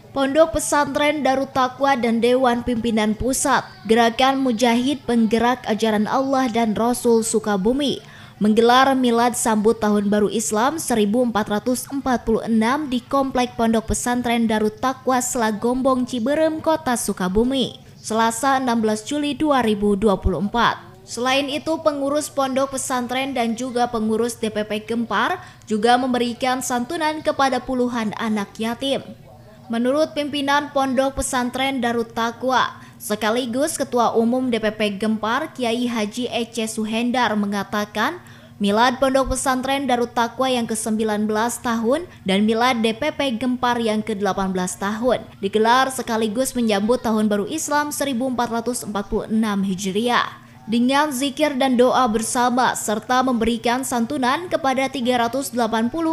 Pondok Pesantren Darut Taqwa dan Dewan Pimpinan Pusat Gerakan Mujahid Penggerak Ajaran Allah dan Rasul Sukabumi menggelar milad sambut Tahun Baru Islam 1446 di Komplek Pondok Pesantren Darut Taqwa Selagombong Ciberem, Kota Sukabumi, Selasa 16 Juli 2024. Selain itu, pengurus pondok pesantren dan juga pengurus DPP Gempar juga memberikan santunan kepada puluhan anak yatim. Menurut pimpinan Pondok Pesantren Darut Taqwa, sekaligus Ketua Umum DPP Gempar, Kiai Haji Ece Suhendar mengatakan, milad Pondok Pesantren Darut Taqwa yang ke-19 tahun dan milad DPP Gempar yang ke-18 tahun digelar sekaligus menyambut Tahun Baru Islam 1446 Hijriah. Dengan zikir dan doa bersama serta memberikan santunan kepada 380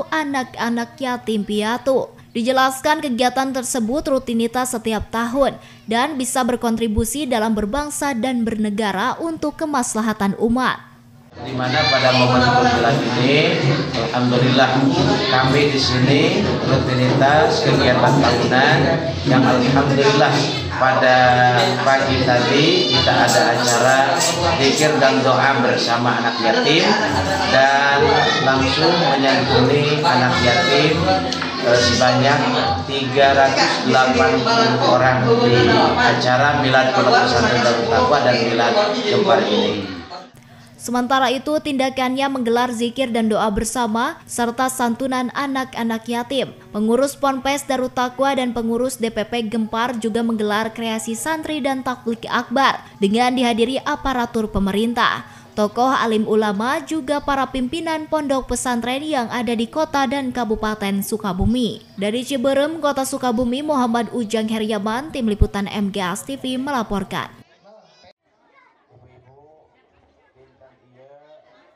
anak-anak yatim piatu. Dijelaskan kegiatan tersebut rutinitas setiap tahun dan bisa berkontribusi dalam berbangsa dan bernegara untuk kemaslahatan umat. Di mana pada momen bulan ini, alhamdulillah kami di sini rutinitas kegiatan tahunan yang alhamdulillah pada pagi tadi kita ada acara zikir dan doa bersama anak yatim dan langsung menyantuni anak yatim sebanyak 380 orang di acara milad Pondok Pesantren Darut Taqwa dan milad Gempar ini. Sementara itu, tindakannya menggelar zikir dan doa bersama serta santunan anak-anak yatim. Pengurus Ponpes Darut Taqwa dan pengurus DPP Gempar juga menggelar kreasi santri dan taklik akbar dengan dihadiri aparatur pemerintah, tokoh alim ulama, juga para pimpinan pondok pesantren yang ada di kota dan Kabupaten Sukabumi. Dari Ciberem, Kota Sukabumi, Muhammad Ujang Heriaman, Tim Liputan MGS TV melaporkan.